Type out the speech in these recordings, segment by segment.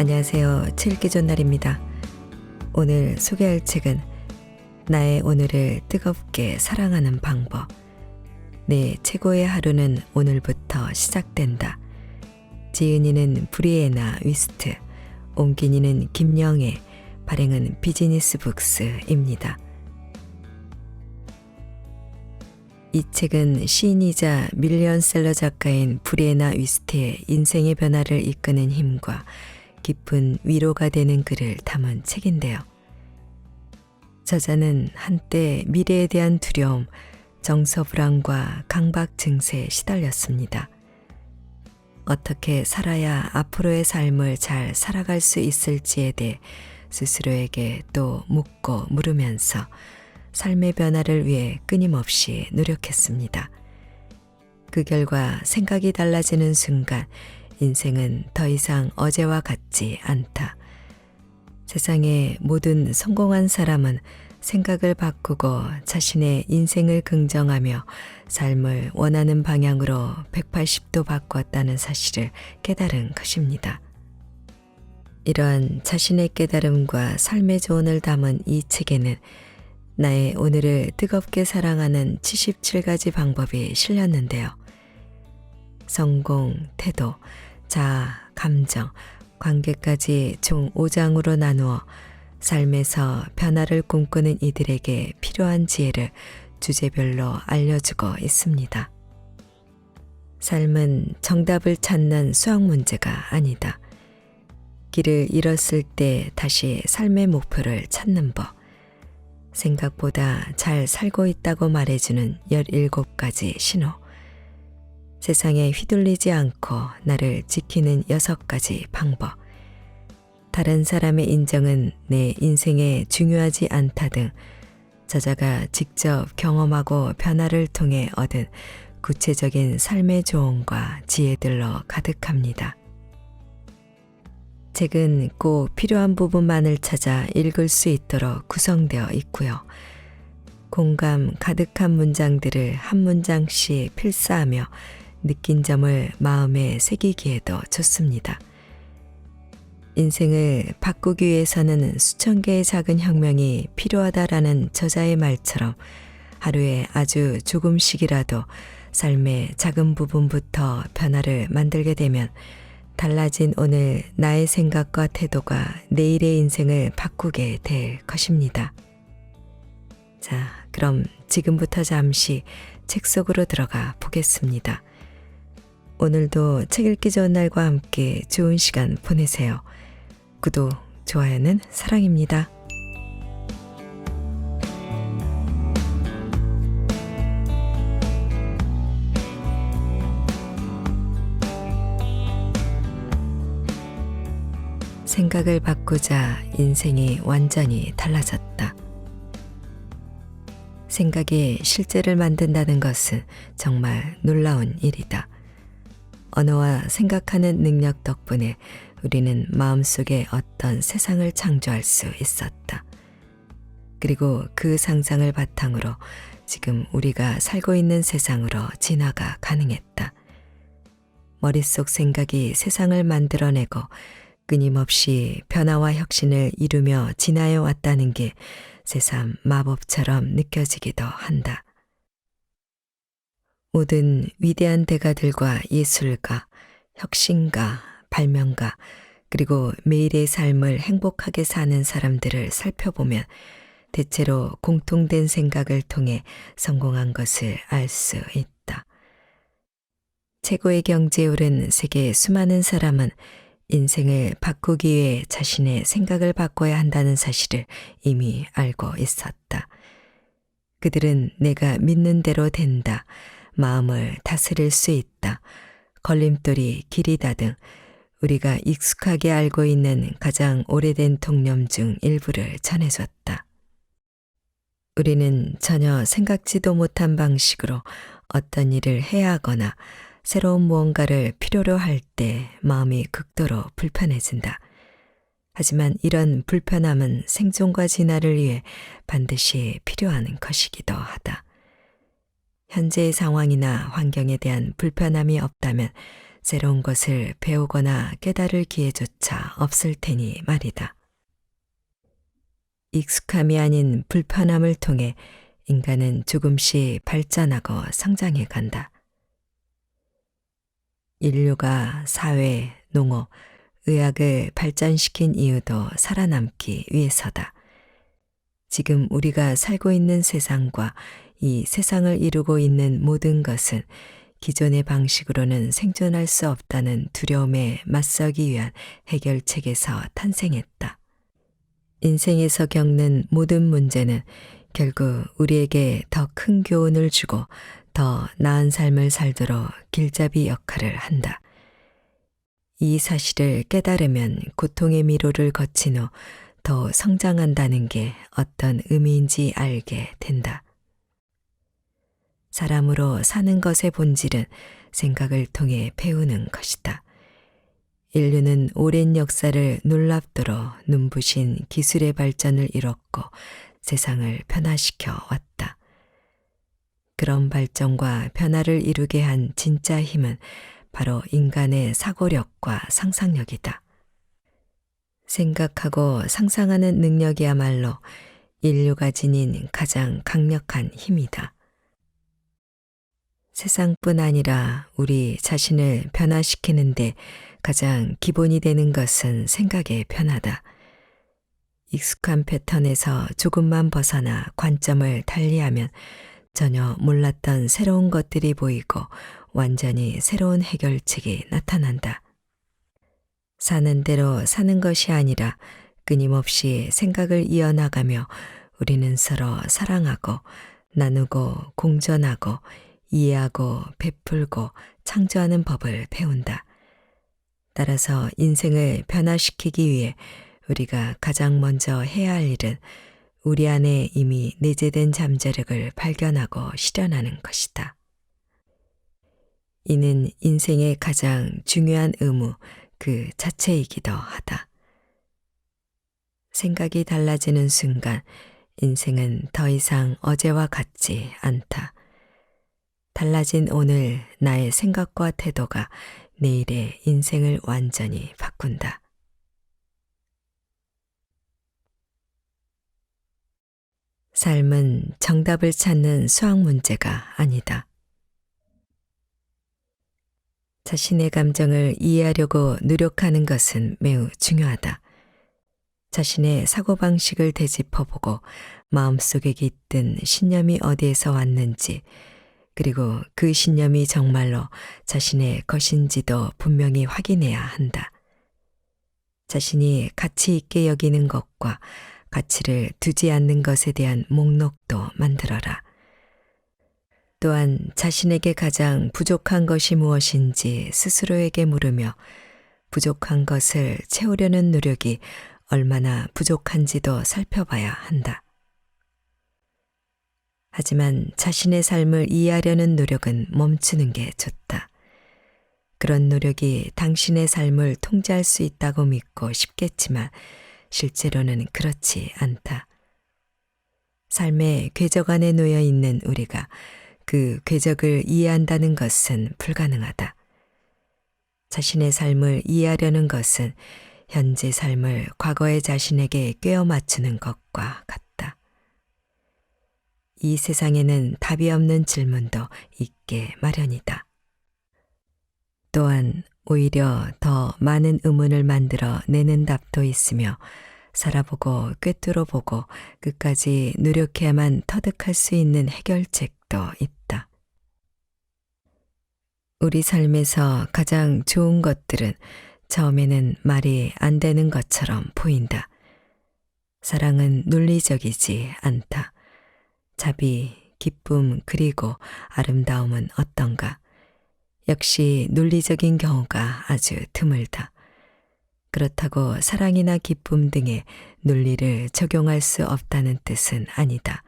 안녕하세요. 책 읽기 좋은 날입니다. 오늘 소개할 책은 나의 오늘을 뜨겁게 사랑하는 방법. 내 최고의 하루는 오늘부터 시작된다. 지은이는 브리에나 위스트, 옮긴이는 김영애, 발행은 비즈니스 북스입니다. 이 책은 시인이자 밀리언셀러 작가인 브리에나 위스트의 인생의 변화를 이끄는 힘과 깊은 위로가 되는 글을 담은 책인데요. 저자는 한때 미래에 대한 두려움, 정서불안과 강박 증세에 시달렸습니다. 어떻게 살아야 앞으로의 삶을 잘 살아갈 수 있을지에 대해 스스로에게 또 묻고 물으면서 삶의 변화를 위해 끊임없이 노력했습니다. 그 결과 생각이 달라지는 순간 인생은 더 이상 어제와 같지 않다. 세상의 모든 성공한 사람은 생각을 바꾸고 자신의 인생을 긍정하며 삶을 원하는 방향으로 180도 바꿨다는 사실을 깨달은 것입니다. 이러한 자신의 깨달음과 삶의 조언을 담은 이 책에는 나의 오늘을 뜨겁게 사랑하는 77가지 방법이 실렸는데요. 성공, 태도, 자아, 감정, 관계까지 총 5장으로 나누어 삶에서 변화를 꿈꾸는 이들에게 필요한 지혜를 주제별로 알려주고 있습니다. 삶은 정답을 찾는 수학 문제가 아니다. 길을 잃었을 때 다시 삶의 목표를 찾는 법. 생각보다 잘 살고 있다고 말해주는 17가지 신호. 세상에 휘둘리지 않고 나를 지키는 6가지 방법. 다른 사람의 인정은 내 인생에 중요하지 않다 등 저자가 직접 경험하고 변화를 통해 얻은 구체적인 삶의 조언과 지혜들로 가득합니다. 책은 꼭 필요한 부분만을 찾아 읽을 수 있도록 구성되어 있고요. 공감 가득한 문장들을 한 문장씩 필사하며 느낀 점을 마음에 새기기에도 좋습니다. 인생을 바꾸기 위해서는 수천 개의 작은 혁명이 필요하다라는 저자의 말처럼 하루에 아주 조금씩이라도 삶의 작은 부분부터 변화를 만들게 되면 달라진 오늘 나의 생각과 태도가 내일의 인생을 바꾸게 될 것입니다. 자, 그럼 지금부터 잠시 책 속으로 들어가 보겠습니다. 오늘도 책 읽기 좋은 날과 함께 좋은 시간 보내세요. 구독, 좋아요는 사랑입니다. 생각을 바꾸자 인생이 완전히 달라졌다. 생각이 실제를 만든다는 것은 정말 놀라운 일이다. 언어와 생각하는 능력 덕분에 우리는 마음속에 어떤 세상을 창조할 수 있었다. 그리고 그 상상을 바탕으로 지금 우리가 살고 있는 세상으로 진화가 가능했다. 머릿속 생각이 세상을 만들어내고 끊임없이 변화와 혁신을 이루며 진화해 왔다는 게 새삼 마법처럼 느껴지기도 한다. 모든 위대한 대가들과 예술가, 혁신가, 발명가, 그리고 매일의 삶을 행복하게 사는 사람들을 살펴보면 대체로 공통된 생각을 통해 성공한 것을 알 수 있다. 최고의 경지에 오른 세계의 수많은 사람은 인생을 바꾸기 위해 자신의 생각을 바꿔야 한다는 사실을 이미 알고 있었다. 그들은 내가 믿는 대로 된다, 마음을 다스릴 수 있다, 걸림돌이 길이다 등 우리가 익숙하게 알고 있는 가장 오래된 통념 중 일부를 전해줬다. 우리는 전혀 생각지도 못한 방식으로 어떤 일을 해야 하거나 새로운 무언가를 필요로 할 때 마음이 극도로 불편해진다. 하지만 이런 불편함은 생존과 진화를 위해 반드시 필요한 것이기도 하다. 현재의 상황이나 환경에 대한 불편함이 없다면 새로운 것을 배우거나 깨달을 기회조차 없을 테니 말이다. 익숙함이 아닌 불편함을 통해 인간은 조금씩 발전하고 성장해 간다. 인류가 사회, 농업, 의학을 발전시킨 이유도 살아남기 위해서다. 지금 우리가 살고 있는 세상과 이 세상을 이루고 있는 모든 것은 기존의 방식으로는 생존할 수 없다는 두려움에 맞서기 위한 해결책에서 탄생했다. 인생에서 겪는 모든 문제는 결국 우리에게 더 큰 교훈을 주고 더 나은 삶을 살도록 길잡이 역할을 한다. 이 사실을 깨달으면 고통의 미로를 거친 후 더 성장한다는 게 어떤 의미인지 알게 된다. 사람으로 사는 것의 본질은 생각을 통해 배우는 것이다. 인류는 오랜 역사를 놀랍도록 눈부신 기술의 발전을 이뤘고 세상을 변화시켜 왔다. 그런 발전과 변화를 이루게 한 진짜 힘은 바로 인간의 사고력과 상상력이다. 생각하고 상상하는 능력이야말로 인류가 지닌 가장 강력한 힘이다. 세상뿐 아니라 우리 자신을 변화시키는데 가장 기본이 되는 것은 생각의 변화다. 익숙한 패턴에서 조금만 벗어나 관점을 달리하면 전혀 몰랐던 새로운 것들이 보이고 완전히 새로운 해결책이 나타난다. 사는 대로 사는 것이 아니라 끊임없이 생각을 이어나가며 우리는 서로 사랑하고 나누고 공존하고 이해하고 베풀고 창조하는 법을 배운다. 따라서 인생을 변화시키기 위해 우리가 가장 먼저 해야 할 일은 우리 안에 이미 내재된 잠재력을 발견하고 실현하는 것이다. 이는 인생의 가장 중요한 의무 그 자체이기도 하다. 생각이 달라지는 순간 인생은 더 이상 어제와 같지 않다. 달라진 오늘 나의 생각과 태도가 내일의 인생을 완전히 바꾼다. 삶은 정답을 찾는 수학 문제가 아니다. 자신의 감정을 이해하려고 노력하는 것은 매우 중요하다. 자신의 사고방식을 되짚어보고 마음속에 깃든 신념이 어디에서 왔는지, 그리고 그 신념이 정말로 자신의 것인지도 분명히 확인해야 한다. 자신이 가치 있게 여기는 것과 가치를 두지 않는 것에 대한 목록도 만들어라. 또한 자신에게 가장 부족한 것이 무엇인지 스스로에게 물으며 부족한 것을 채우려는 노력이 얼마나 부족한지도 살펴봐야 한다. 하지만 자신의 삶을 이해하려는 노력은 멈추는 게 좋다. 그런 노력이 당신의 삶을 통제할 수 있다고 믿고 싶겠지만 실제로는 그렇지 않다. 삶의 궤적 안에 놓여 있는 우리가 그 궤적을 이해한다는 것은 불가능하다. 자신의 삶을 이해하려는 것은 현재 삶을 과거의 자신에게 꿰어 맞추는 것과 같다. 이 세상에는 답이 없는 질문도 있게 마련이다. 또한 오히려 더 많은 의문을 만들어 내는 답도 있으며 살아보고 꿰뚫어보고 끝까지 노력해야만 터득할 수 있는 해결책도 있다. 우리 삶에서 가장 좋은 것들은 처음에는 말이 안 되는 것처럼 보인다. 사랑은 논리적이지 않다. 자비, 기쁨, 그리고 아름다움은 어떤가? 역시 논리적인 경우가 아주 드물다. 그렇다고 사랑이나 기쁨 등의 논리를 적용할 수 없다는 뜻은 아니다.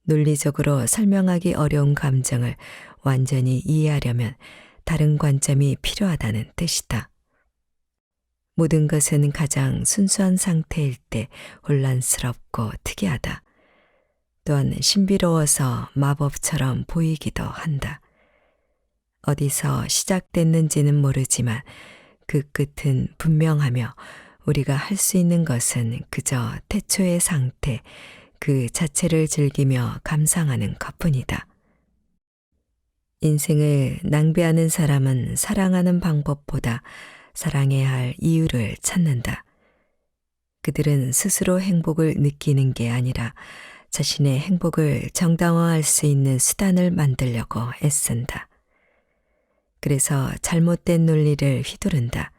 논리적으로 설명하기 어려운 감정을 완전히 이해하려면 다른 관점이 필요하다는 뜻이다. 모든 것은 가장 순수한 상태일 때 혼란스럽고 특이하다. 또한 신비로워서 마법처럼 보이기도 한다. 어디서 시작됐는지는 모르지만 그 끝은 분명하며 우리가 할 수 있는 것은 그저 태초의 상태, 그 자체를 즐기며 감상하는 것뿐이다. 인생을 낭비하는 사람은 사랑하는 방법보다 사랑해야 할 이유를 찾는다. 그들은 스스로 행복을 느끼는 게 아니라 자신의 행복을 정당화할 수 있는 수단을 만들려고 애쓴다. 그래서 잘못된 논리를 휘두른다.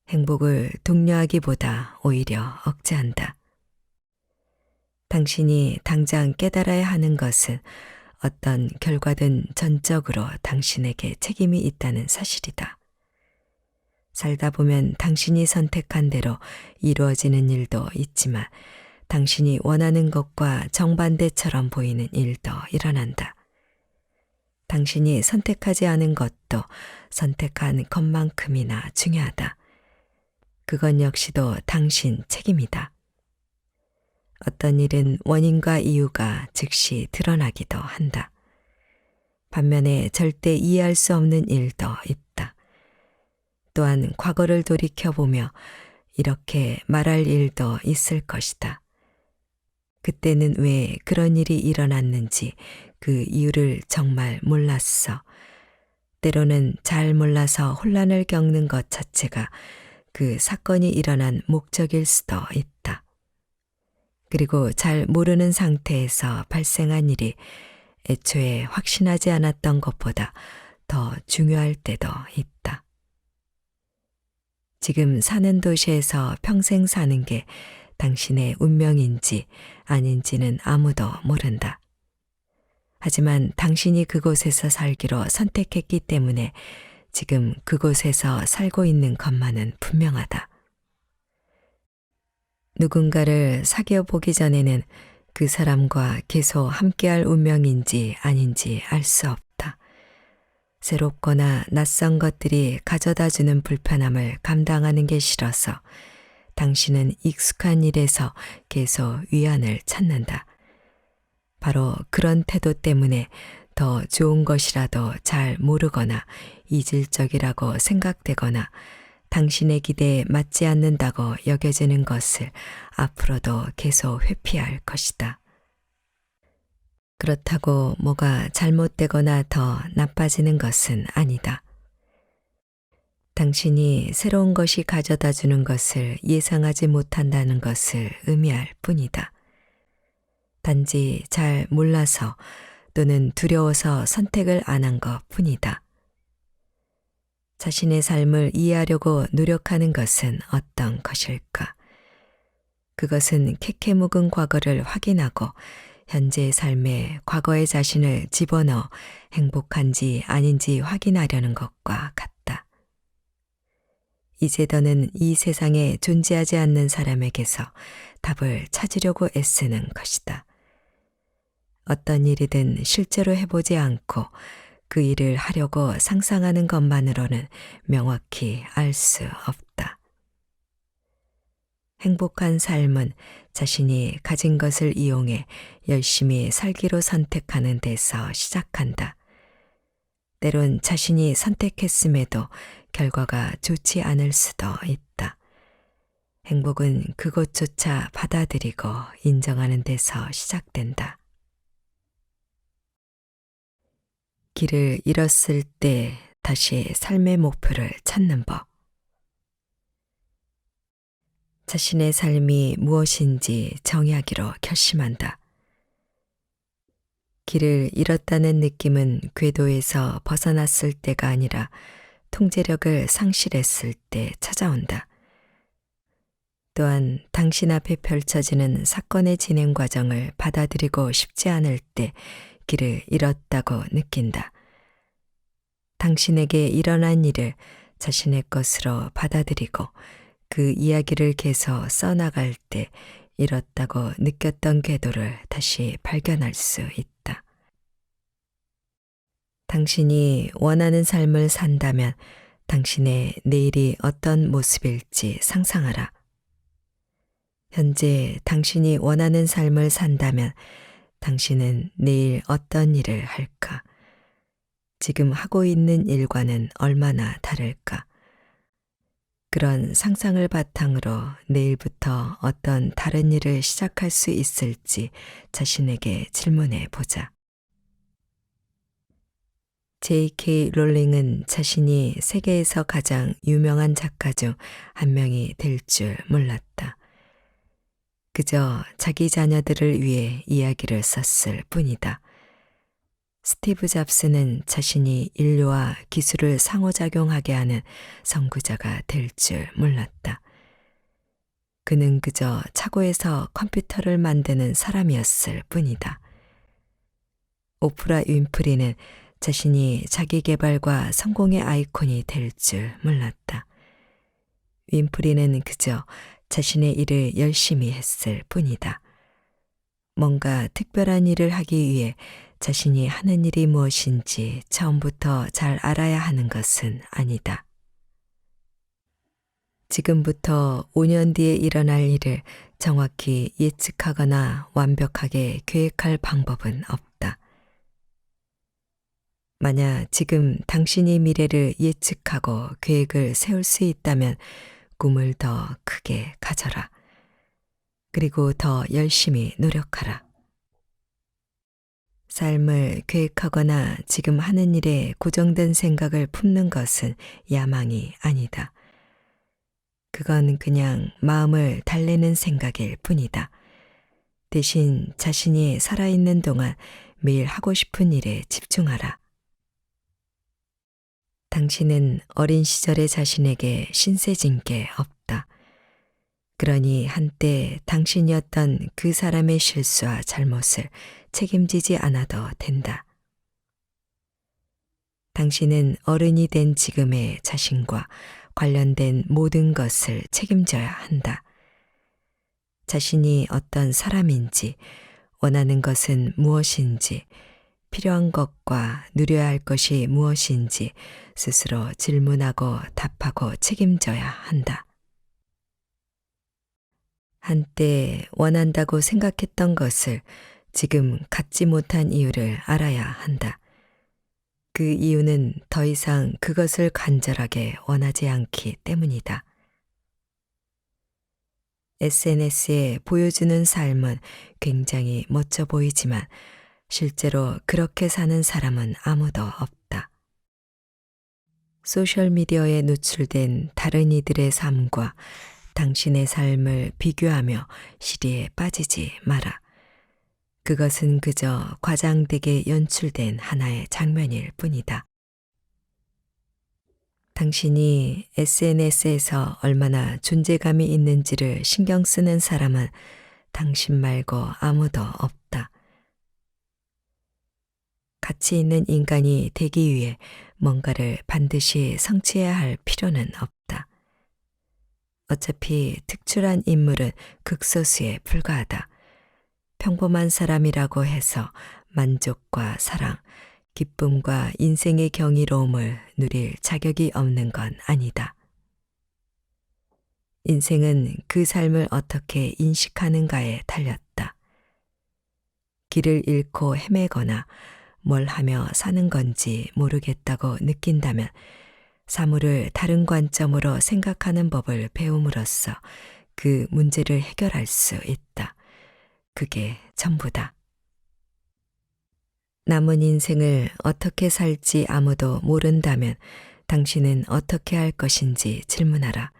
행복을 독려하기보다 오히려 억제한다. 당신이 당장 깨달아야 하는 것은 어떤 결과든 전적으로 당신에게 책임이 있다는 사실이다. 살다 보면 당신이 선택한 대로 이루어지는 일도 있지만 당신이 원하는 것과 정반대처럼 보이는 일도 일어난다. 당신이 선택하지 않은 것도 선택한 것만큼이나 중요하다. 그건 역시도 당신 책임이다. 어떤 일은 원인과 이유가 즉시 드러나기도 한다. 반면에 절대 이해할 수 없는 일도 있다. 또한 과거를 돌이켜보며 이렇게 말할 일도 있을 것이다. 그때는 왜 그런 일이 일어났는지 그 이유를 정말 몰랐어. 때로는 잘 몰라서 혼란을 겪는 것 자체가 그 사건이 일어난 목적일 수도 있다. 그리고 잘 모르는 상태에서 발생한 일이 애초에 확신하지 않았던 것보다 더 중요할 때도 있다. 지금 사는 도시에서 평생 사는 게 당신의 운명인지 아닌지는 아무도 모른다. 하지만 당신이 그곳에서 살기로 선택했기 때문에 지금 그곳에서 살고 있는 것만은 분명하다. 누군가를 사귀어 보기 전에는 그 사람과 계속 함께할 운명인지 아닌지 알 수 없다. 새롭거나 낯선 것들이 가져다 주는 불편함을 감당하는 게 싫어서 당신은 익숙한 일에서 계속 위안을 찾는다. 바로 그런 태도 때문에 더 좋은 것이라도 잘 모르거나 이질적이라고 생각되거나 당신의 기대에 맞지 않는다고 여겨지는 것을 앞으로도 계속 회피할 것이다. 그렇다고 뭐가 잘못되거나 더 나빠지는 것은 아니다. 당신이 새로운 것이 가져다 주는 것을 예상하지 못한다는 것을 의미할 뿐이다. 단지 잘 몰라서 또는 두려워서 선택을 안 한 것 뿐이다. 자신의 삶을 이해하려고 노력하는 것은 어떤 것일까? 그것은 캐캐 묵은 과거를 확인하고 현재의 삶에 과거의 자신을 집어넣어 행복한지 아닌지 확인하려는 것과 같다. 이제 더는 이 세상에 존재하지 않는 사람에게서 답을 찾으려고 애쓰는 것이다. 어떤 일이든 실제로 해보지 않고 그 일을 하려고 상상하는 것만으로는 명확히 알 수 없다. 행복한 삶은 자신이 가진 것을 이용해 열심히 살기로 선택하는 데서 시작한다. 때론 자신이 선택했음에도 결과가 좋지 않을 수도 있다. 행복은 그것조차 받아들이고 인정하는 데서 시작된다. 길을 잃었을 때 다시 삶의 목표를 찾는 법. 자신의 삶이 무엇인지 정의하기로 결심한다. 길을 잃었다는 느낌은 궤도에서 벗어났을 때가 아니라 통제력을 상실했을 때 찾아온다. 또한 당신 앞에 펼쳐지는 사건의 진행 과정을 받아들이고 싶지 않을 때 길을 잃었다고 느낀다. 당신에게 일어난 일을 자신의 것으로 받아들이고 그 이야기를 계속 써나갈 때 잃었다고 느꼈던 궤도를 다시 발견할 수 있다. 당신이 원하는 삶을 산다면 당신의 내일이 어떤 모습일지 상상하라. 현재 당신이 원하는 삶을 산다면 당신은 내일 어떤 일을 할까? 지금 하고 있는 일과는 얼마나 다를까? 그런 상상을 바탕으로 내일부터 어떤 다른 일을 시작할 수 있을지 자신에게 질문해 보자. J.K. 롤링은 자신이 세계에서 가장 유명한 작가 중 한 명이 될 줄 몰랐다. 그저 자기 자녀들을 위해 이야기를 썼을 뿐이다. 스티브 잡스는 자신이 인류와 기술을 상호작용하게 하는 선구자가 될 줄 몰랐다. 그는 그저 차고에서 컴퓨터를 만드는 사람이었을 뿐이다. 오프라 윈프리는 자신이 자기 개발과 성공의 아이콘이 될 줄 몰랐다. 윈프리는 그저 자신의 일을 열심히 했을 뿐이다. 뭔가 특별한 일을 하기 위해 자신이 하는 일이 무엇인지 처음부터 잘 알아야 하는 것은 아니다. 지금부터 5년 뒤에 일어날 일을 정확히 예측하거나 완벽하게 계획할 방법은 없다. 만약 지금 당신이 미래를 예측하고 계획을 세울 수 있다면 꿈을 더 크게 가져라. 그리고 더 열심히 노력하라. 삶을 계획하거나 지금 하는 일에 고정된 생각을 품는 것은 야망이 아니다. 그건 그냥 마음을 달래는 생각일 뿐이다. 대신 자신이 살아있는 동안 매일 하고 싶은 일에 집중하라. 당신은 어린 시절의 자신에게 신세진 게 없다. 그러니 한때 당신이었던 그 사람의 실수와 잘못을 책임지지 않아도 된다. 당신은 어른이 된 지금의 자신과 관련된 모든 것을 책임져야 한다. 자신이 어떤 사람인지, 원하는 것은 무엇인지, 필요한 것과 누려야 할 것이 무엇인지 스스로 질문하고 답하고 책임져야 한다. 한때 원한다고 생각했던 것을 지금 갖지 못한 이유를 알아야 한다. 그 이유는 더 이상 그것을 간절하게 원하지 않기 때문이다. SNS에 보여주는 삶은 굉장히 멋져 보이지만 실제로 그렇게 사는 사람은 아무도 없다. 소셜미디어에 노출된 다른 이들의 삶과 당신의 삶을 비교하며 시리에 빠지지 마라. 그것은 그저 과장되게 연출된 하나의 장면일 뿐이다. 당신이 SNS에서 얼마나 존재감이 있는지를 신경 쓰는 사람은 당신 말고 아무도 없다. 가치 있는 인간이 되기 위해 뭔가를 반드시 성취해야 할 필요는 없다. 어차피 특출한 인물은 극소수에 불과하다. 평범한 사람이라고 해서 만족과 사랑, 기쁨과 인생의 경이로움을 누릴 자격이 없는 건 아니다. 인생은 그 삶을 어떻게 인식하는가에 달렸다. 길을 잃고 헤매거나 뭘 하며 사는 건지 모르겠다고 느낀다면 사물을 다른 관점으로 생각하는 법을 배움으로써 그 문제를 해결할 수 있다. 그게 전부다. 남은 인생을 어떻게 살지 아무도 모른다면 당신은 어떻게 할 것인지 질문하라.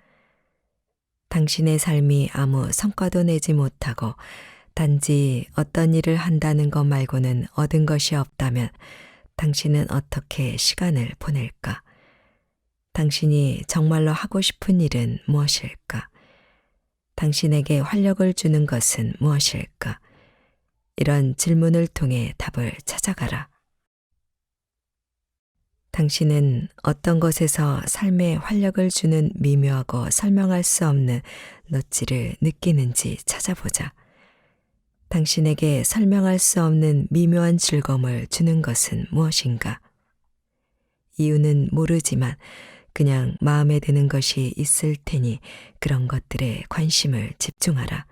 당신의 삶이 아무 성과도 내지 못하고 단지 어떤 일을 한다는 것 말고는 얻은 것이 없다면 당신은 어떻게 시간을 보낼까? 당신이 정말로 하고 싶은 일은 무엇일까? 당신에게 활력을 주는 것은 무엇일까? 이런 질문을 통해 답을 찾아가라. 당신은 어떤 것에서 삶에 활력을 주는 미묘하고 설명할 수 없는 넛지를 느끼는지 찾아보자. 당신에게 설명할 수 없는 미묘한 즐거움을 주는 것은 무엇인가? 이유는 모르지만 그냥 마음에 드는 것이 있을 테니 그런 것들에 관심을 집중하라.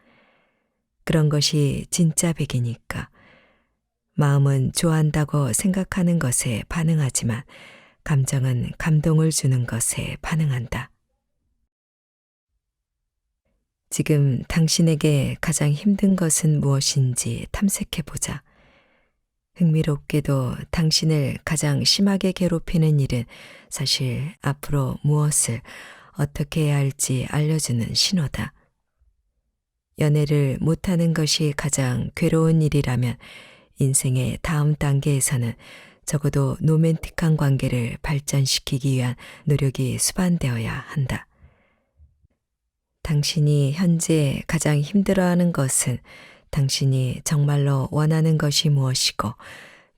그런 것이 진짜 백이니까. 마음은 좋아한다고 생각하는 것에 반응하지만 감정은 감동을 주는 것에 반응한다. 지금 당신에게 가장 힘든 것은 무엇인지 탐색해 보자. 흥미롭게도 당신을 가장 심하게 괴롭히는 일은 사실 앞으로 무엇을 어떻게 해야 할지 알려주는 신호다. 연애를 못하는 것이 가장 괴로운 일이라면 인생의 다음 단계에서는 적어도 로맨틱한 관계를 발전시키기 위한 노력이 수반되어야 한다. 당신이 현재 가장 힘들어하는 것은 당신이 정말로 원하는 것이 무엇이고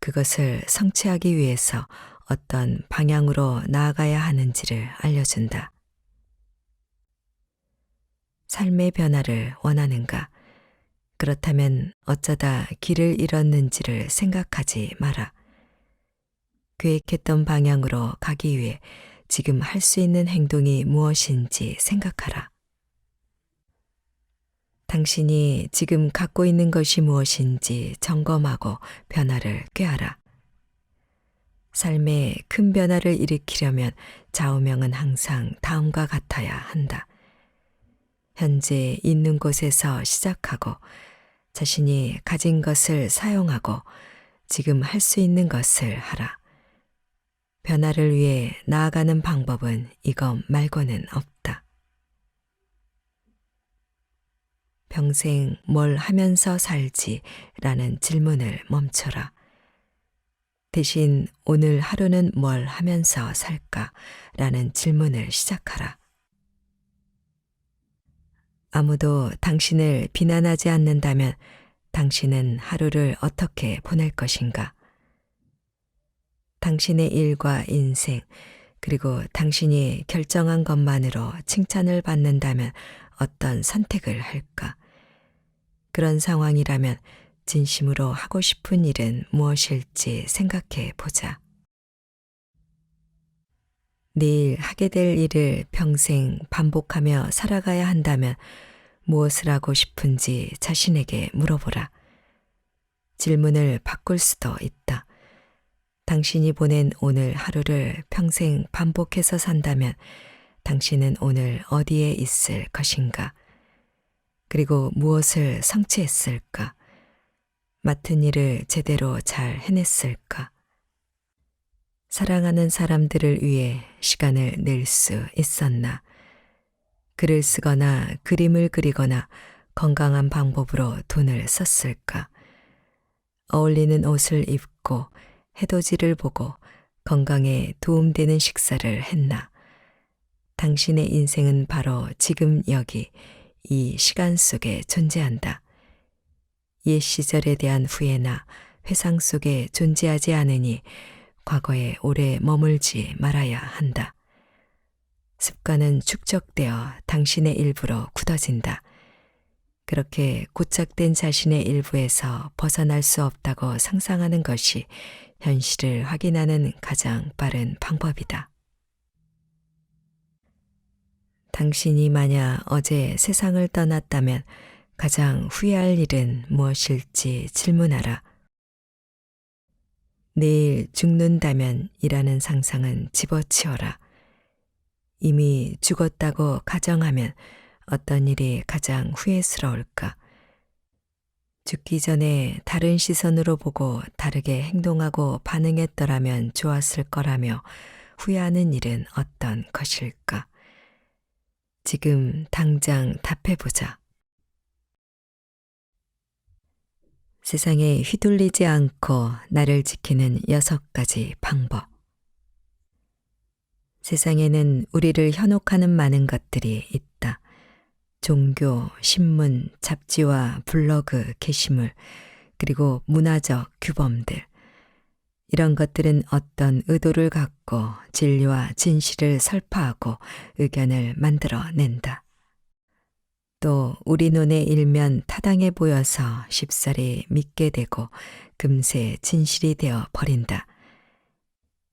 그것을 성취하기 위해서 어떤 방향으로 나아가야 하는지를 알려준다. 삶의 변화를 원하는가? 그렇다면 어쩌다 길을 잃었는지를 생각하지 마라. 계획했던 방향으로 가기 위해 지금 할 수 있는 행동이 무엇인지 생각하라. 당신이 지금 갖고 있는 것이 무엇인지 점검하고 변화를 꾀하라. 삶에 큰 변화를 일으키려면 좌우명은 항상 다음과 같아야 한다. 현재 있는 곳에서 시작하고 자신이 가진 것을 사용하고 지금 할 수 있는 것을 하라. 변화를 위해 나아가는 방법은 이것 말고는 없다. 평생 뭘 하면서 살지? 라는 질문을 멈춰라. 대신 오늘 하루는 뭘 하면서 살까? 라는 질문을 시작하라. 아무도 당신을 비난하지 않는다면 당신은 하루를 어떻게 보낼 것인가? 당신의 일과 인생, 그리고 당신이 결정한 것만으로 칭찬을 받는다면 어떤 선택을 할까? 그런 상황이라면 진심으로 하고 싶은 일은 무엇일지 생각해 보자. 내일 하게 될 일을 평생 반복하며 살아가야 한다면 무엇을 하고 싶은지 자신에게 물어보라. 질문을 바꿀 수도 있다. 당신이 보낸 오늘 하루를 평생 반복해서 산다면 당신은 오늘 어디에 있을 것인가? 그리고 무엇을 성취했을까? 맡은 일을 제대로 잘 해냈을까? 사랑하는 사람들을 위해 시간을 낼 수 있었나? 글을 쓰거나 그림을 그리거나 건강한 방법으로 돈을 썼을까? 어울리는 옷을 입고 해돋이를 보고 건강에 도움되는 식사를 했나? 당신의 인생은 바로 지금 여기 이 시간 속에 존재한다. 옛 시절에 대한 후회나 회상 속에 존재하지 않으니 과거에 오래 머물지 말아야 한다. 습관은 축적되어 당신의 일부로 굳어진다. 그렇게 고착된 자신의 일부에서 벗어날 수 없다고 상상하는 것이 현실을 확인하는 가장 빠른 방법이다. 당신이 만약 어제 세상을 떠났다면 가장 후회할 일은 무엇일지 질문하라. 내일 죽는다면 이라는 상상은 집어치워라. 이미 죽었다고 가정하면 어떤 일이 가장 후회스러울까? 죽기 전에 다른 시선으로 보고 다르게 행동하고 반응했더라면 좋았을 거라며 후회하는 일은 어떤 것일까? 지금 당장 답해보자. 세상에 휘둘리지 않고 나를 지키는 6가지 방법. 세상에는 우리를 현혹하는 많은 것들이 있다. 종교, 신문, 잡지와 블로그, 게시물, 그리고 문화적 규범들. 이런 것들은 어떤 의도를 갖고 진리와 진실을 설파하고 의견을 만들어낸다. 또 우리 눈에 일면 타당해 보여서 쉽사리 믿게 되고 금세 진실이 되어 버린다.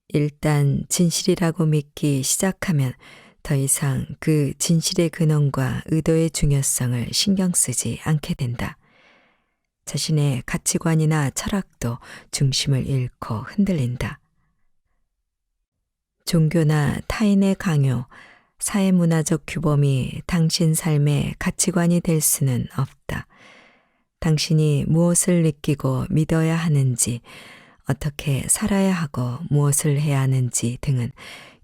일단 진실이라고 믿기 시작하면 더 이상 그 진실의 근원과 의도의 중요성을 신경 쓰지 않게 된다. 자신의 가치관이나 철학도 중심을 잃고 흔들린다. 종교나 타인의 강요, 사회문화적 규범이 당신 삶의 가치관이 될 수는 없다. 당신이 무엇을 느끼고 믿어야 하는지, 어떻게 살아야 하고 무엇을 해야 하는지 등은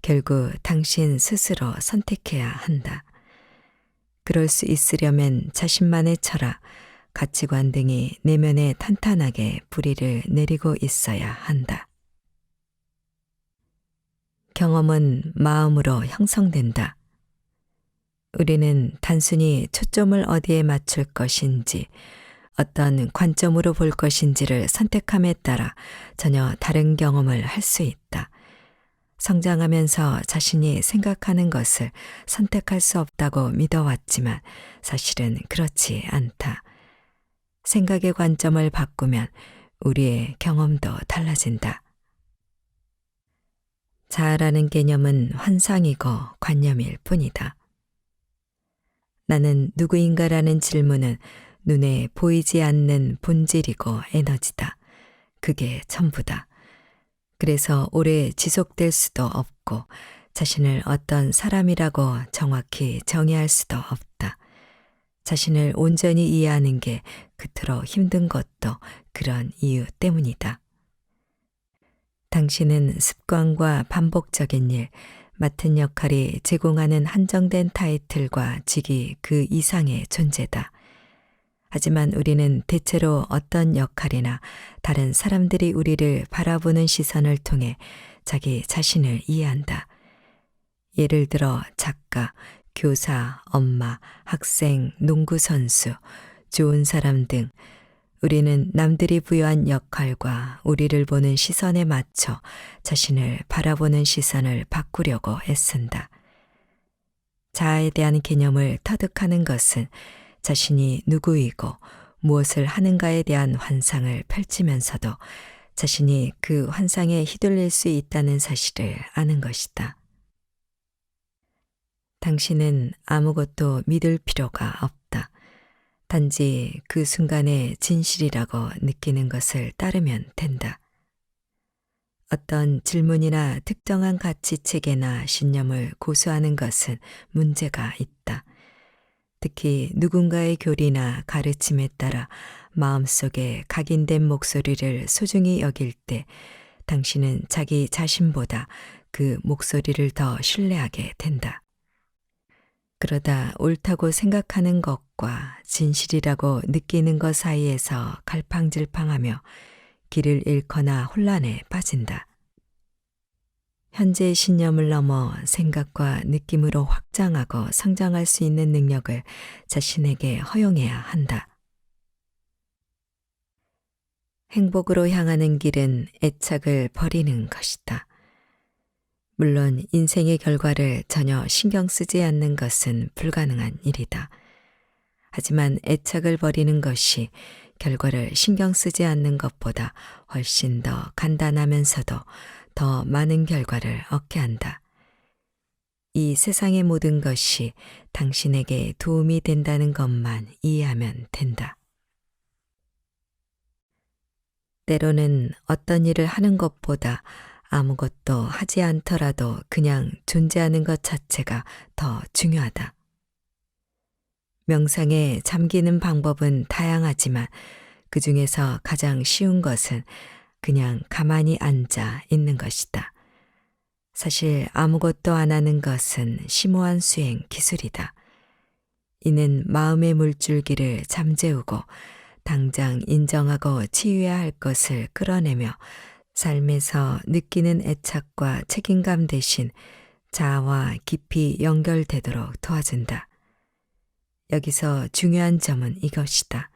결국 당신 스스로 선택해야 한다. 그럴 수 있으려면 자신만의 철학, 가치관 등이 내면에 탄탄하게 뿌리를 내리고 있어야 한다. 경험은 마음으로 형성된다. 우리는 단순히 초점을 어디에 맞출 것인지, 어떤 관점으로 볼 것인지를 선택함에 따라 전혀 다른 경험을 할 수 있다. 성장하면서 자신이 생각하는 것을 선택할 수 없다고 믿어왔지만 사실은 그렇지 않다. 생각의 관점을 바꾸면 우리의 경험도 달라진다. 자아라는 개념은 환상이고 관념일 뿐이다. 나는 누구인가라는 질문은 눈에 보이지 않는 본질이고 에너지다. 그게 전부다. 그래서 오래 지속될 수도 없고 자신을 어떤 사람이라고 정확히 정의할 수도 없다. 자신을 온전히 이해하는 게 그토록 힘든 것도 그런 이유 때문이다. 당신은 습관과 반복적인 일, 맡은 역할이 제공하는 한정된 타이틀과 직위 그 이상의 존재다. 하지만 우리는 대체로 어떤 역할이나 다른 사람들이 우리를 바라보는 시선을 통해 자기 자신을 이해한다. 예를 들어 작가, 교사, 엄마, 학생, 농구 선수, 좋은 사람 등 우리는 남들이 부여한 역할과 우리를 보는 시선에 맞춰 자신을 바라보는 시선을 바꾸려고 애쓴다. 자아에 대한 개념을 터득하는 것은 자신이 누구이고 무엇을 하는가에 대한 환상을 펼치면서도 자신이 그 환상에 휘둘릴 수 있다는 사실을 아는 것이다. 당신은 아무것도 믿을 필요가 없다. 단지 그 순간의 진실이라고 느끼는 것을 따르면 된다. 어떤 질문이나 특정한 가치 체계나 신념을 고수하는 것은 문제가 있다. 특히 누군가의 교리나 가르침에 따라 마음속에 각인된 목소리를 소중히 여길 때 당신은 자기 자신보다 그 목소리를 더 신뢰하게 된다. 그러다 옳다고 생각하는 것과 진실이라고 느끼는 것 사이에서 갈팡질팡하며 길을 잃거나 혼란에 빠진다. 현재의 신념을 넘어 생각과 느낌으로 확장하고 성장할 수 있는 능력을 자신에게 허용해야 한다. 행복으로 향하는 길은 애착을 버리는 것이다. 물론 인생의 결과를 전혀 신경 쓰지 않는 것은 불가능한 일이다. 하지만 애착을 버리는 것이 결과를 신경 쓰지 않는 것보다 훨씬 더 간단하면서도 더 많은 결과를 얻게 한다. 이 세상의 모든 것이 당신에게 도움이 된다는 것만 이해하면 된다. 때로는 어떤 일을 하는 것보다 아무것도 하지 않더라도 그냥 존재하는 것 자체가 더 중요하다. 명상에 잠기는 방법은 다양하지만 그 중에서 가장 쉬운 것은 그냥 가만히 앉아 있는 것이다. 사실 아무것도 안 하는 것은 심오한 수행 기술이다. 이는 마음의 물줄기를 잠재우고 당장 인정하고 치유해야 할 것을 끌어내며 삶에서 느끼는 애착과 책임감 대신 자아와 깊이 연결되도록 도와준다. 여기서 중요한 점은 이것이다.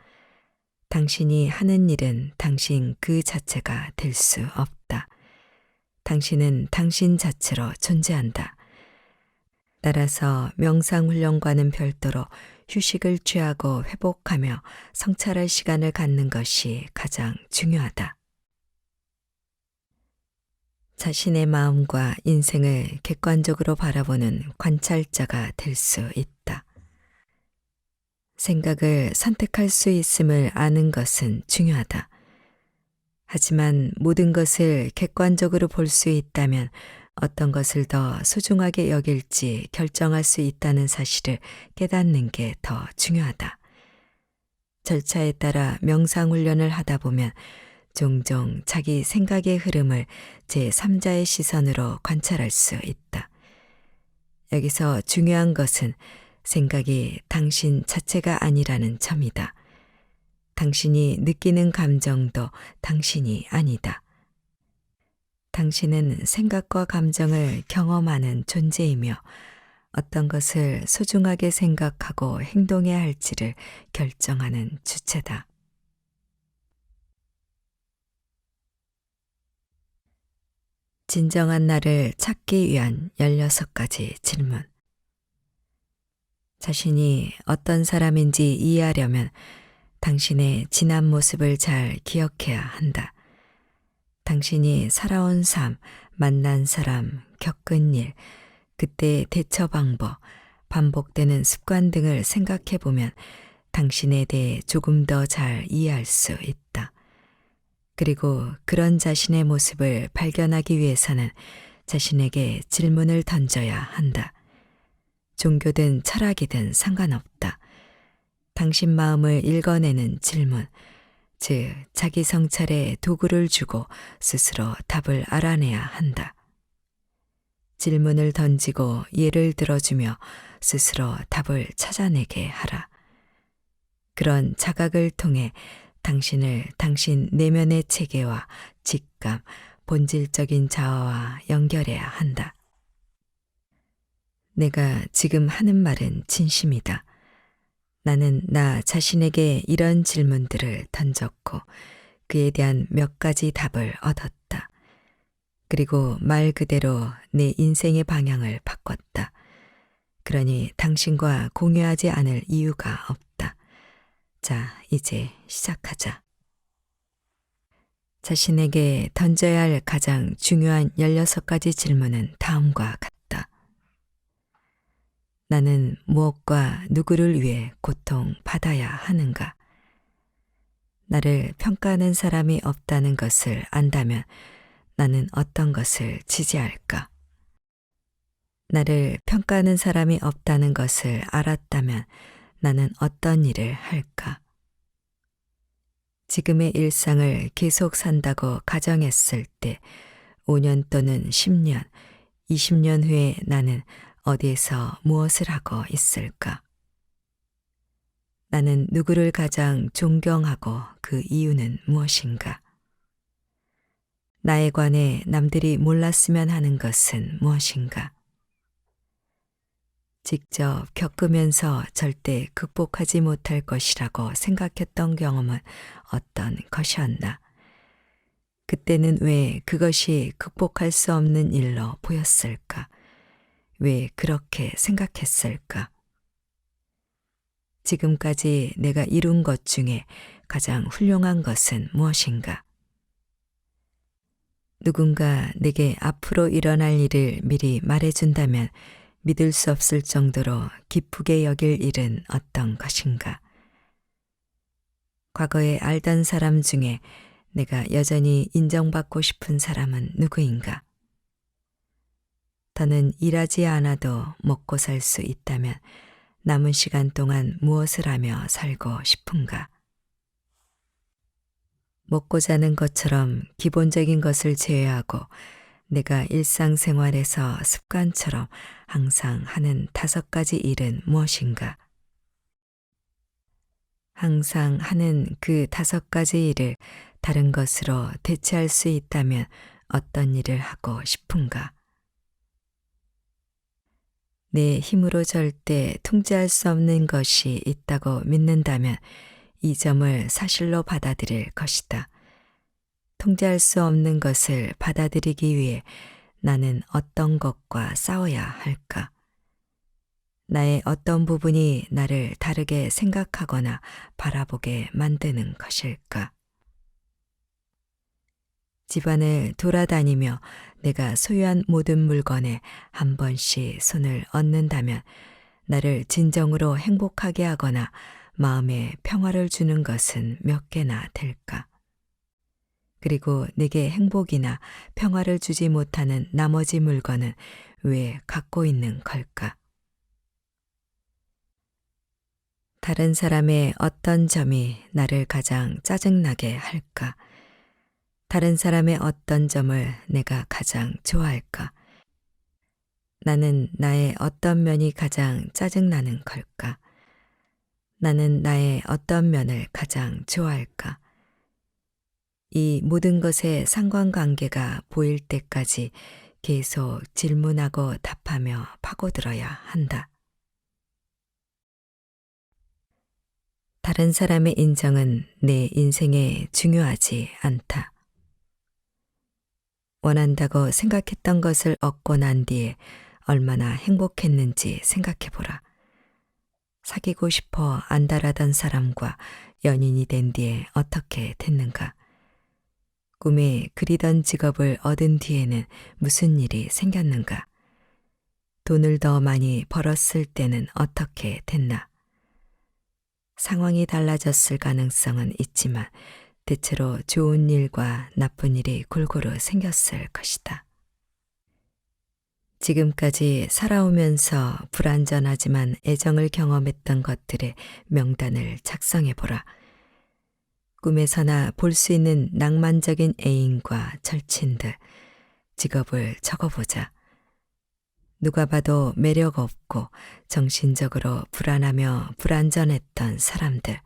당신이 하는 일은 당신 그 자체가 될 수 없다. 당신은 당신 자체로 존재한다. 따라서 명상훈련과는 별도로 휴식을 취하고 회복하며 성찰할 시간을 갖는 것이 가장 중요하다. 자신의 마음과 인생을 객관적으로 바라보는 관찰자가 될 수 있다. 생각을 선택할 수 있음을 아는 것은 중요하다. 하지만 모든 것을 객관적으로 볼 수 있다면 어떤 것을 더 소중하게 여길지 결정할 수 있다는 사실을 깨닫는 게 더 중요하다. 절차에 따라 명상훈련을 하다 보면 종종 자기 생각의 흐름을 제3자의 시선으로 관찰할 수 있다. 여기서 중요한 것은 생각이 당신 자체가 아니라는 점이다. 당신이 느끼는 감정도 당신이 아니다. 당신은 생각과 감정을 경험하는 존재이며 어떤 것을 소중하게 생각하고 행동해야 할지를 결정하는 주체다. 진정한 나를 찾기 위한 16가지 질문. 자신이 어떤 사람인지 이해하려면 당신의 지난 모습을 잘 기억해야 한다. 당신이 살아온 삶, 만난 사람, 겪은 일, 그때의 대처 방법, 반복되는 습관 등을 생각해 보면 당신에 대해 조금 더 잘 이해할 수 있다. 그리고 그런 자신의 모습을 발견하기 위해서는 자신에게 질문을 던져야 한다. 종교든 철학이든 상관없다. 당신 마음을 읽어내는 질문, 즉 자기 성찰에 도구를 주고 스스로 답을 알아내야 한다. 질문을 던지고 예를 들어주며 스스로 답을 찾아내게 하라. 그런 자각을 통해 당신을 당신 내면의 체계와 직감, 본질적인 자아와 연결해야 한다. 내가 지금 하는 말은 진심이다. 나는 나 자신에게 이런 질문들을 던졌고 그에 대한 몇 가지 답을 얻었다. 그리고 말 그대로 내 인생의 방향을 바꿨다. 그러니 당신과 공유하지 않을 이유가 없다. 자, 이제 시작하자. 자신에게 던져야 할 가장 중요한 16가지 질문은 다음과 같다. 나는 무엇과 누구를 위해 고통받아야 하는가? 나를 평가하는 사람이 없다는 것을 안다면 나는 어떤 것을 지지할까? 나를 평가하는 사람이 없다는 것을 알았다면 나는 어떤 일을 할까? 지금의 일상을 계속 산다고 가정했을 때 5년 또는 10년, 20년 후에 나는 어디에서 무엇을 하고 있을까? 나는 누구를 가장 존경하고 그 이유는 무엇인가? 나에 관해 남들이 몰랐으면 하는 것은 무엇인가? 직접 겪으면서 절대 극복하지 못할 것이라고 생각했던 경험은 어떤 것이었나? 그때는 왜 그것이 극복할 수 없는 일로 보였을까? 왜 그렇게 생각했을까? 지금까지 내가 이룬 것 중에 가장 훌륭한 것은 무엇인가? 누군가 내게 앞으로 일어날 일을 미리 말해준다면 믿을 수 없을 정도로 기쁘게 여길 일은 어떤 것인가? 과거에 알던 사람 중에 내가 여전히 인정받고 싶은 사람은 누구인가? 더는 일하지 않아도 먹고 살 수 있다면 남은 시간 동안 무엇을 하며 살고 싶은가? 먹고 자는 것처럼 기본적인 것을 제외하고 내가 일상생활에서 습관처럼 항상 하는 5가지 일은 무엇인가? 항상 하는 그 5가지 일을 다른 것으로 대체할 수 있다면 어떤 일을 하고 싶은가? 내 힘으로 절대 통제할 수 없는 것이 있다고 믿는다면 이 점을 사실로 받아들일 것이다. 통제할 수 없는 것을 받아들이기 위해 나는 어떤 것과 싸워야 할까? 나의 어떤 부분이 나를 다르게 생각하거나 바라보게 만드는 것일까? 집안을 돌아다니며 내가 소유한 모든 물건에 한 번씩 손을 얹는다면 나를 진정으로 행복하게 하거나 마음에 평화를 주는 것은 몇 개나 될까? 그리고 내게 행복이나 평화를 주지 못하는 나머지 물건은 왜 갖고 있는 걸까? 다른 사람의 어떤 점이 나를 가장 짜증나게 할까? 다른 사람의 어떤 점을 내가 가장 좋아할까? 나는 나의 어떤 면이 가장 짜증나는 걸까? 나는 나의 어떤 면을 가장 좋아할까? 이 모든 것의 상관관계가 보일 때까지 계속 질문하고 답하며 파고들어야 한다. 다른 사람의 인정은 내 인생에 중요하지 않다. 원한다고 생각했던 것을 얻고 난 뒤에 얼마나 행복했는지 생각해보라. 사귀고 싶어 안달하던 사람과 연인이 된 뒤에 어떻게 됐는가? 꿈에 그리던 직업을 얻은 뒤에는 무슨 일이 생겼는가? 돈을 더 많이 벌었을 때는 어떻게 됐나? 상황이 달라졌을 가능성은 있지만 대체로 좋은 일과 나쁜 일이 골고루 생겼을 것이다. 지금까지 살아오면서 불완전하지만 애정을 경험했던 것들의 명단을 작성해 보라. 꿈에서나 볼 수 있는 낭만적인 애인과 절친들, 직업을 적어보자. 누가 봐도 매력 없고 정신적으로 불안하며 불완전했던 사람들.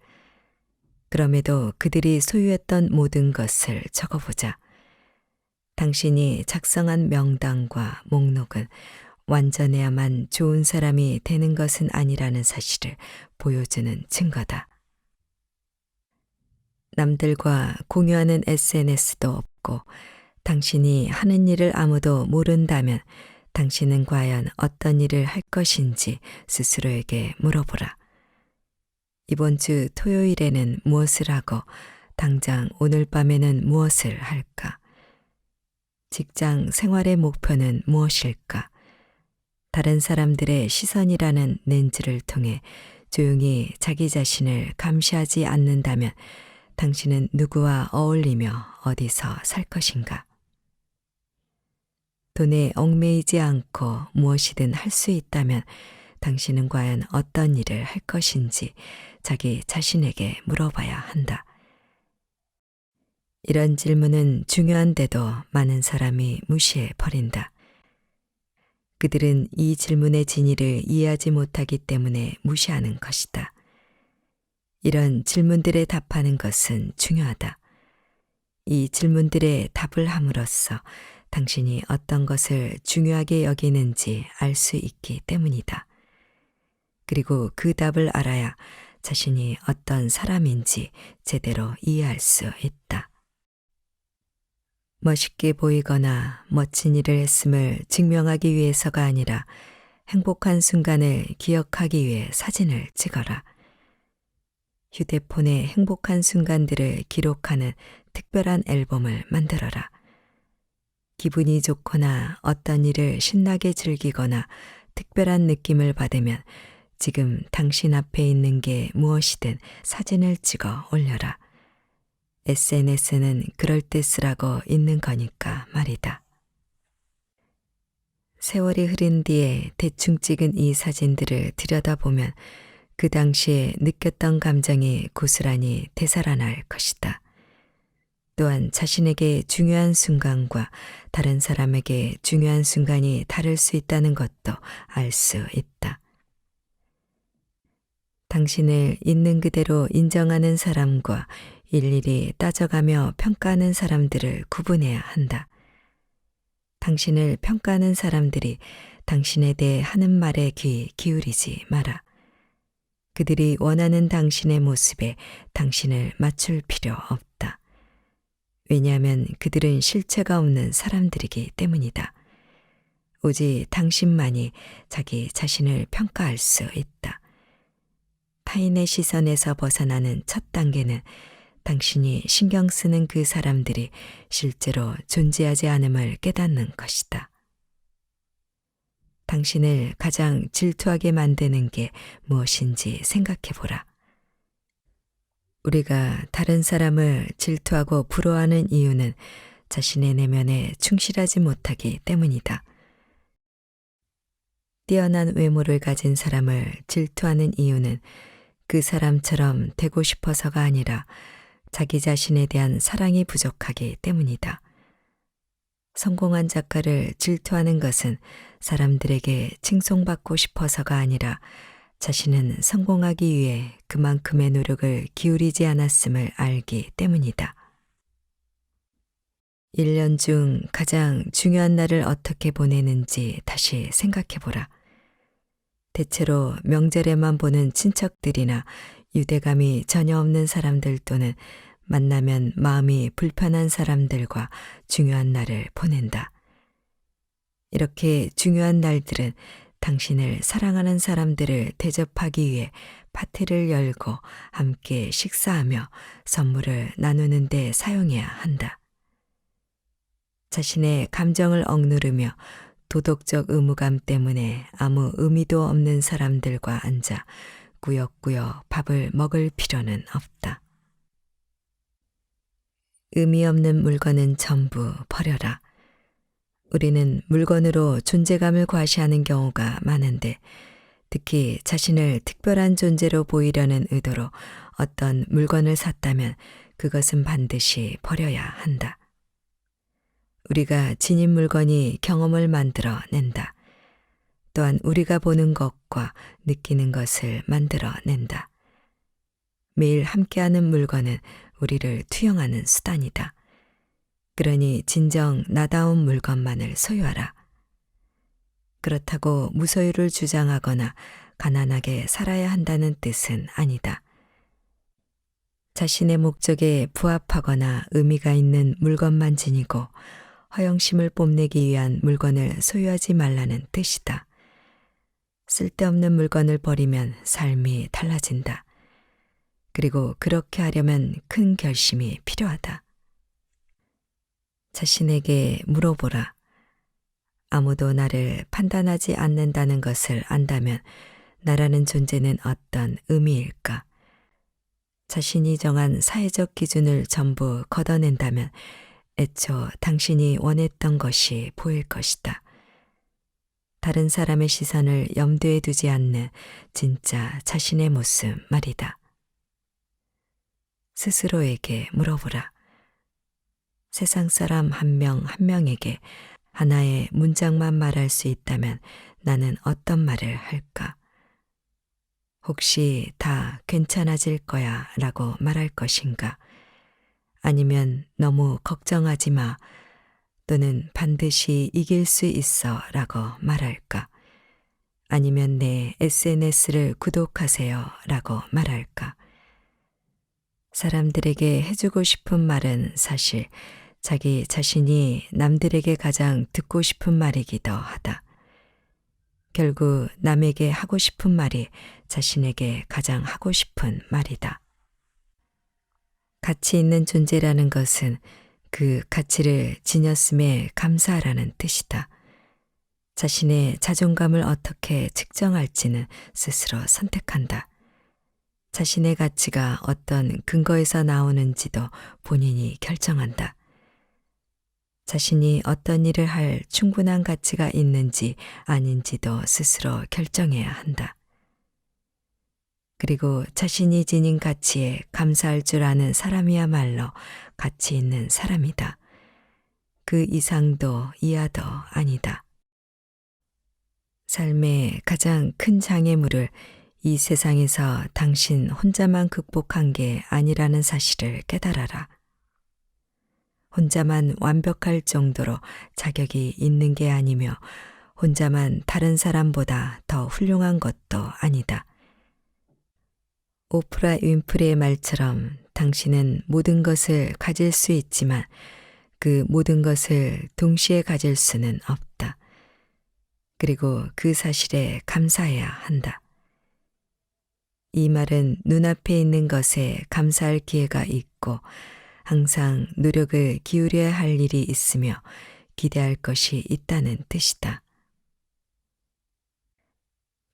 그럼에도 그들이 소유했던 모든 것을 적어보자. 당신이 작성한 명단과 목록은 완전해야만 좋은 사람이 되는 것은 아니라는 사실을 보여주는 증거다. 남들과 공유하는 SNS도 없고 당신이 하는 일을 아무도 모른다면 당신은 과연 어떤 일을 할 것인지 스스로에게 물어보라. 이번 주 토요일에는 무엇을 하고 당장 오늘 밤에는 무엇을 할까? 직장 생활의 목표는 무엇일까? 다른 사람들의 시선이라는 렌즈를 통해 조용히 자기 자신을 감시하지 않는다면 당신은 누구와 어울리며 어디서 살 것인가? 돈에 얽매이지 않고 무엇이든 할 수 있다면 당신은 과연 어떤 일을 할 것인지 자기 자신에게 물어봐야 한다. 이런 질문은 중요한데도 많은 사람이 무시해 버린다. 그들은 이 질문의 진위를 이해하지 못하기 때문에 무시하는 것이다. 이런 질문들에 답하는 것은 중요하다. 이 질문들에 답을 함으로써 당신이 어떤 것을 중요하게 여기는지 알 수 있기 때문이다. 그리고 그 답을 알아야 자신이 어떤 사람인지 제대로 이해할 수 있다. 멋있게 보이거나 멋진 일을 했음을 증명하기 위해서가 아니라 행복한 순간을 기억하기 위해 사진을 찍어라. 휴대폰에 행복한 순간들을 기록하는 특별한 앨범을 만들어라. 기분이 좋거나 어떤 일을 신나게 즐기거나 특별한 느낌을 받으면 지금 당신 앞에 있는 게 무엇이든 사진을 찍어 올려라. SNS는 그럴 때 쓰라고 있는 거니까 말이다. 세월이 흐른 뒤에 대충 찍은 이 사진들을 들여다보면 그 당시에 느꼈던 감정이 고스란히 되살아날 것이다. 또한 자신에게 중요한 순간과 다른 사람에게 중요한 순간이 다를 수 있다는 것도 알 수 있다. 당신을 있는 그대로 인정하는 사람과 일일이 따져가며 평가하는 사람들을 구분해야 한다. 당신을 평가하는 사람들이 당신에 대해 하는 말에 귀 기울이지 마라. 그들이 원하는 당신의 모습에 당신을 맞출 필요 없다. 왜냐하면 그들은 실체가 없는 사람들이기 때문이다. 오직 당신만이 자기 자신을 평가할 수 있다. 타인의 시선에서 벗어나는 첫 단계는 당신이 신경 쓰는 그 사람들이 실제로 존재하지 않음을 깨닫는 것이다. 당신을 가장 질투하게 만드는 게 무엇인지 생각해 보라. 우리가 다른 사람을 질투하고 부러워하는 이유는 자신의 내면에 충실하지 못하기 때문이다. 뛰어난 외모를 가진 사람을 질투하는 이유는 그 사람처럼 되고 싶어서가 아니라 자기 자신에 대한 사랑이 부족하기 때문이다. 성공한 작가를 질투하는 것은 사람들에게 칭송받고 싶어서가 아니라 자신은 성공하기 위해 그만큼의 노력을 기울이지 않았음을 알기 때문이다. 1년 중 가장 중요한 날을 어떻게 보내는지 다시 생각해 보라. 대체로 명절에만 보는 친척들이나 유대감이 전혀 없는 사람들 또는 만나면 마음이 불편한 사람들과 중요한 날을 보낸다. 이렇게 중요한 날들은 당신을 사랑하는 사람들을 대접하기 위해 파티를 열고 함께 식사하며 선물을 나누는 데 사용해야 한다. 자신의 감정을 억누르며 도덕적 의무감 때문에 아무 의미도 없는 사람들과 앉아 꾸역꾸역 밥을 먹을 필요는 없다. 의미 없는 물건은 전부 버려라. 우리는 물건으로 존재감을 과시하는 경우가 많은데 특히 자신을 특별한 존재로 보이려는 의도로 어떤 물건을 샀다면 그것은 반드시 버려야 한다. 우리가 지닌 물건이 경험을 만들어 낸다. 또한 우리가 보는 것과 느끼는 것을 만들어 낸다. 매일 함께하는 물건은 우리를 투영하는 수단이다. 그러니 진정 나다운 물건만을 소유하라. 그렇다고 무소유를 주장하거나 가난하게 살아야 한다는 뜻은 아니다. 자신의 목적에 부합하거나 의미가 있는 물건만 지니고 허영심을 뽐내기 위한 물건을 소유하지 말라는 뜻이다. 쓸데없는 물건을 버리면 삶이 달라진다. 그리고 그렇게 하려면 큰 결심이 필요하다. 자신에게 물어보라. 아무도 나를 판단하지 않는다는 것을 안다면 나라는 존재는 어떤 의미일까? 자신이 정한 사회적 기준을 전부 걷어낸다면 애초 당신이 원했던 것이 보일 것이다. 다른 사람의 시선을 염두에 두지 않는 진짜 자신의 모습 말이다. 스스로에게 물어보라. 세상 사람 한 명 한 명에게 하나의 문장만 말할 수 있다면 나는 어떤 말을 할까? 혹시 다 괜찮아질 거야 라고 말할 것인가? 아니면 너무 걱정하지 마 또는 반드시 이길 수 있어 라고 말할까? 아니면 내 SNS를 구독하세요 라고 말할까? 사람들에게 해주고 싶은 말은 사실 자기 자신이 남들에게 가장 듣고 싶은 말이기도 하다. 결국 남에게 하고 싶은 말이 자신에게 가장 하고 싶은 말이다. 가치 있는 존재라는 것은 그 가치를 지녔음에 감사하라는 뜻이다. 자신의 자존감을 어떻게 측정할지는 스스로 선택한다. 자신의 가치가 어떤 근거에서 나오는지도 본인이 결정한다. 자신이 어떤 일을 할 충분한 가치가 있는지 아닌지도 스스로 결정해야 한다. 그리고 자신이 지닌 가치에 감사할 줄 아는 사람이야말로 가치 있는 사람이다. 그 이상도 이하도 아니다. 삶의 가장 큰 장애물을 이 세상에서 당신 혼자만 극복한 게 아니라는 사실을 깨달아라. 혼자만 완벽할 정도로 자격이 있는 게 아니며 혼자만 다른 사람보다 더 훌륭한 것도 아니다. 오프라 윈프리의 말처럼 당신은 모든 것을 가질 수 있지만 그 모든 것을 동시에 가질 수는 없다. 그리고 그 사실에 감사해야 한다. 이 말은 눈앞에 있는 것에 감사할 기회가 있고 항상 노력을 기울여야 할 일이 있으며 기대할 것이 있다는 뜻이다.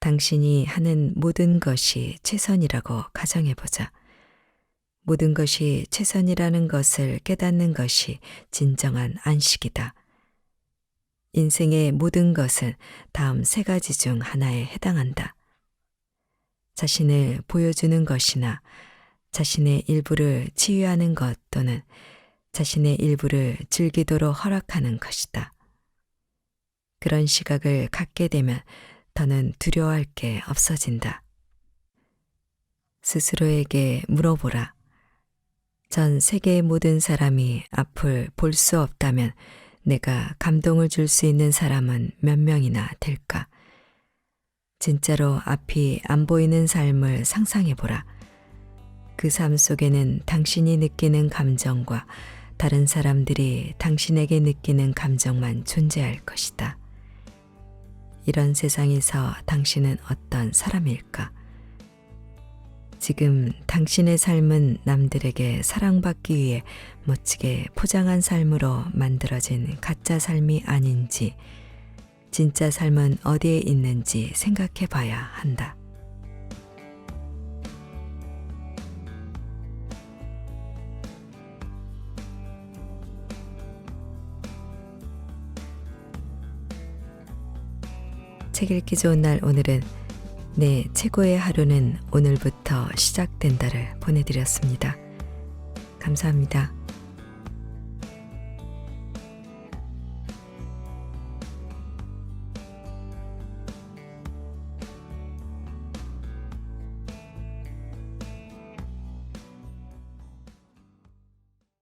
당신이 하는 모든 것이 최선이라고 가정해보자. 모든 것이 최선이라는 것을 깨닫는 것이 진정한 안식이다. 인생의 모든 것은 다음 세 가지 중 하나에 해당한다. 자신을 보여주는 것이나 자신의 일부를 치유하는 것 또는 자신의 일부를 즐기도록 허락하는 것이다. 그런 시각을 갖게 되면 더는 두려워할 게 없어진다. 스스로에게 물어보라. 전 세계의 모든 사람이 앞을 볼 수 없다면 내가 감동을 줄 수 있는 사람은 몇 명이나 될까? 진짜로 앞이 안 보이는 삶을 상상해 보라. 그 삶 속에는 당신이 느끼는 감정과 다른 사람들이 당신에게 느끼는 감정만 존재할 것이다. 이런 세상에서 당신은 어떤 사람일까? 지금 당신의 삶은 남들에게 사랑받기 위해 멋지게 포장한 삶으로 만들어진 가짜 삶이 아닌지, 진짜 삶은 어디에 있는지 생각해 봐야 한다. 책 읽기 좋은 날 오늘은 내 최고의 하루는 오늘부터 시작된다를 보내드렸습니다. 감사합니다.